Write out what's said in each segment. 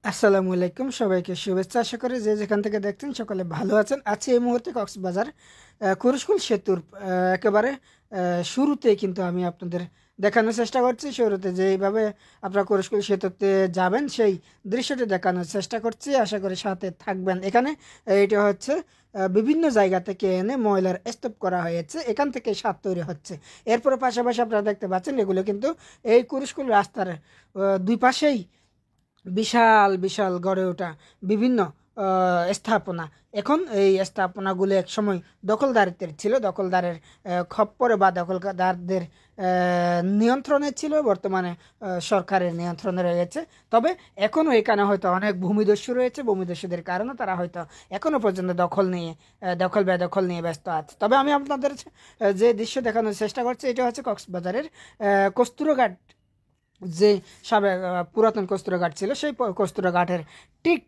আসসালামু আলাইকুম, সবাইকে শুভেচ্ছা। আশা করি যে যেখান থেকে দেখছেন সকলে ভালো আছেন। আছি এই মুহূর্তে কক্সবাজার কুরুশকুল সেতুর একেবারে শুরুতে কিন্তু আমি আপনাদের দেখানোর চেষ্টা করছি। শুরুতে যেইভাবে আপনারা কুরুশকুল সেতুতে যাবেন সেই দৃশ্যটি দেখানোর চেষ্টা করছি। আশা করি সাথে থাকবেন। এখানে এটা হচ্ছে বিভিন্ন জায়গা থেকে এনে ময়লার স্তূপ করা হয়েছে, এখান থেকে সার তৈরি হচ্ছে। এরপরে পাশাপাশি আপনারা দেখতে পাচ্ছেন এগুলো কিন্তু এই কুরুশকুল রাস্তার দুই পাশেই বিশাল বিশাল গড়ে ওঠা বিভিন্ন স্থাপনা। এখন এই স্থাপনাগুলো এক সময় দখলদারিত্বের ছিল, দখলদারের খপ্পরে বা দখলদারদের নিয়ন্ত্রণে ছিল, বর্তমানে সরকারের নিয়ন্ত্রণে রয়েছে। তবে এখনও এখানে হয়তো অনেক ভূমিদস্যু রয়েছে, ভূমিদস্যুদের কারণে তারা হয়তো এখনও পর্যন্ত দখল বেদখল নিয়ে ব্যস্ত আছে। তবে আমি আপনাদের যে দৃশ্য দেখানোর চেষ্টা করছি এটা হচ্ছে কক্সবাজারের কস্তুরঘাট, যে সাবেক পুরাতন কস্তুরঘাট ছিল সেই কস্তুরঘাটের ঠিক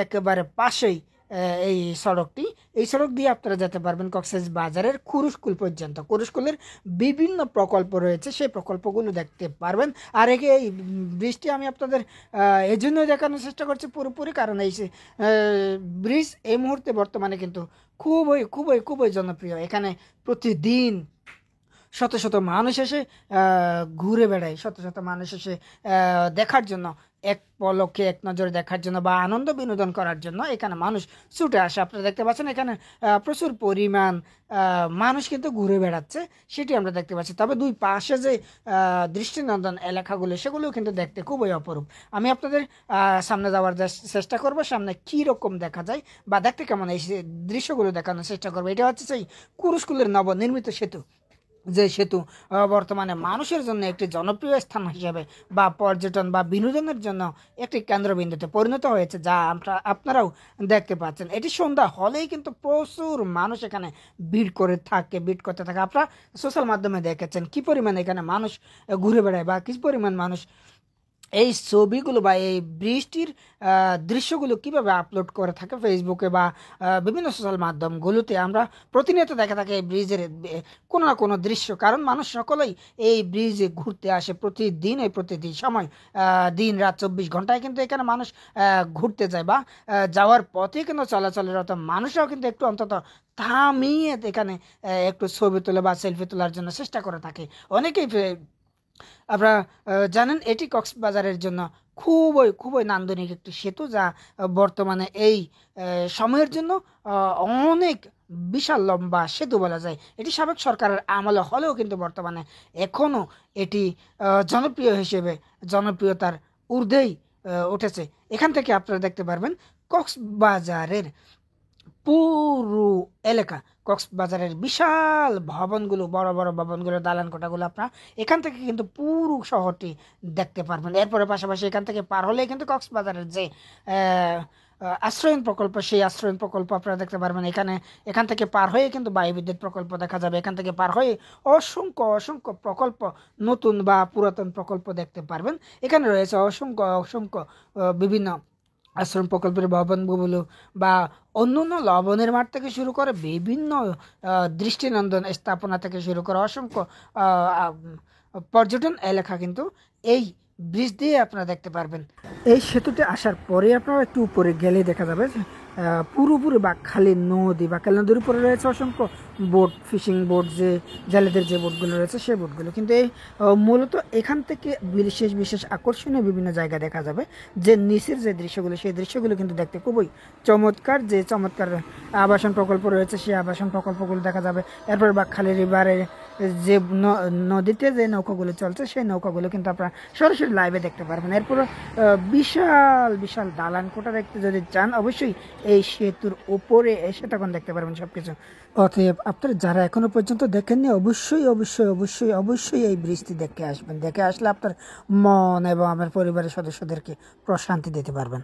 একেবারে পাশেই এই সড়ক দিয়ে আপনারা যেতে পারবেন কক্সবাজারের কুরুশকুল পর্যন্ত। কুরুশকুলের বিভিন্ন প্রকল্প রয়েছে, সেই প্রকল্পগুলো দেখতে পারবেন। আর এই ব্রিজটি আমি আপনাদের এই জন্যই দেখানোর চেষ্টা করছি পুরোপুরি, কারণ এই ব্রিজ এই মুহূর্তে বর্তমানে কিন্তু খুবই খুবই খুবই জনপ্রিয়। এখানে প্রতিদিন শত শত মানুষ এসে ঘুরে বেড়ায়, শত শত মানুষ এসে দেখার জন্য, এক পলকে এক নজরে দেখার জন্য বা আনন্দ বিনোদন করার জন্য এখানে মানুষ ছুটে আসে। আপনারা দেখতে পাচ্ছেন এখানে প্রচুর পরিমাণ মানুষ কিন্তু ঘুরে বেড়াচ্ছে, সেটি আমরা দেখতে পাচ্ছি। তবে দুই পাশে যে দৃষ্টিনন্দন এলাকাগুলো সেগুলো কিন্তু দেখতে খুবই অপরূপ। আমি আপনাদের সামনে যাওয়ার চেষ্টা করব, সামনে কী রকম দেখা যায় বা দেখতে কেমন এই দৃশ্যগুলো দেখানোর চেষ্টা করবো। এটা হচ্ছে সেই কুরুশকুলের নবনির্মিত সেতু, যে সেতু বর্তমানে মানুষের জন্য একটি জনপ্রিয় স্থান হিসেবে বা পর্যটন বা বিনোদনের জন্য একটি কেন্দ্রবিন্দুতে পরিণত হয়েছে, যা আপনারাও দেখতে পাচ্ছেন। এটি সন্ধ্যা হলেই কিন্তু প্রচুর মানুষ এখানে ভিড় করতে থাকে। আপনারা সোশ্যাল মাধ্যমে দেখেছেন কি পরিমাণ এখানে মানুষ ঘুরে বেড়ায় বা কি পরিমাণ মানুষ এই ছবিগুলো বা এই বৃষ্টির দৃশ্যগুলো কিভাবে আপলোড করে থাকে ফেসবুকে বা বিভিন্ন সোশ্যাল মাধ্যমগুলোতে। আমরা প্রতিনিয়ত দেখা থাকে এই ব্রিজের কোনো না কোনো দৃশ্য, কারণ মানুষ সকলেই এই ব্রিজে ঘুরতে আসে প্রতিদিন, প্রতিদিন সময়, দিন রাত 24 ঘন্টায় কিন্তু এখানে মানুষ ঘুরতে যায় বা যাওয়ার পথে কিন্তু চলাচলেরত মানুষরাও কিন্তু একটু অন্তত থামিয়ে এখানে একটু ছবি তোলে বা সেলফি তোলার জন্য চেষ্টা করে থাকে। অনেকেই আপনারা জানেন এটি কক্সবাজারের জন্য খুবই খুবই নান্দনিক একটি সেতু, যা বর্তমানে এই সময়ের জন্য অনেক বিশাল লম্বা সেতু বলা যায়। এটি সাবেক সরকারের আমলে হলেও কিন্তু বর্তমানে এখনও এটি জনপ্রিয় হিসেবে জনপ্রিয়তার ঊর্ধ্বেই উঠেছে। এখান থেকে আপনারা দেখতে পারবেন কক্সবাজারের পুরো এলাকা, কক্সবাজারের বিশাল ভবনগুলো, বড় বড় ভবনগুলো, দালান কোঠাগুলো আপনারা এখান থেকে কিন্তু পুরো শহরটি দেখতে পারবেন। এরপরে পাশাপাশি এখান থেকে পার হলে কিন্তু কক্সবাজারের যে আশ্রয়ন প্রকল্প, সেই আশ্রয়ন প্রকল্প আপনারা দেখতে পারবেন। এখান থেকে পার হয়ে কিন্তু বায়ুবিদ্যুৎ প্রকল্প দেখা যাবে। এখান থেকে পার হয়ে অসংখ্য অসংখ্য প্রকল্প, নতুন বা পুরাতন প্রকল্প দেখতে পারবেন। এখানে রয়েছে অসংখ্য অসংখ্য বিভিন্ন আশ্রম প্রকল্পের ভবনগুলো বা অন্যান্য লবণের মাঠ থেকে শুরু করে বিভিন্ন দৃষ্টিনন্দন স্থাপনা থেকে শুরু করে অসংখ্য পর্যটন এলাকা কিন্তু এই ব্রিজ দিয়ে আপনারা দেখতে পারবেন। এই সেতুতে আসার পরে আপনারা একটু উপরে গেলে দেখা যাবে পুরোপুরি বাকখালী নদী, বাকখালী নদীর উপরে রয়েছে অসংখ্য বোট, ফিশিং বোট, যে জেলেদের যে বোটগুলো রয়েছে সেই বোটগুলো। কিন্তু এই মূলত এখান থেকে বিশেষ বিশেষ আকর্ষণীয় বিভিন্ন জায়গা দেখা যাবে, যে নিচের যে দৃশ্যগুলো সেই দৃশ্যগুলো কিন্তু দেখতে খুবই চমৎকার। যে চমৎকার আবাসন প্রকল্প রয়েছে সেই আবাসন প্রকল্পগুলো দেখা যাবে। এরপর বাকখালী রিভারে যে নদীতে যে নৌকাগুলো চলছে সেই নৌকাগুলো কিন্তু আপনারা সরাসরি লাইভে দেখতে পারবেন। এরপর বিশাল বিশাল দালান কোঠা দেখতে যদি চান অবশ্যই এই সেতুর উপরে এসে তখন দেখতে পারবেন সবকিছু। অতএব আপনারা যারা এখনো পর্যন্ত দেখেননি অবশ্যই অবশ্যই অবশ্যই অবশ্যই এই ব্রিজটি দেখে আসবেন। দেখে আসলে আপনার মন এবং আমার পরিবারের সদস্যদেরকে প্রশান্তি দিতে পারবেন।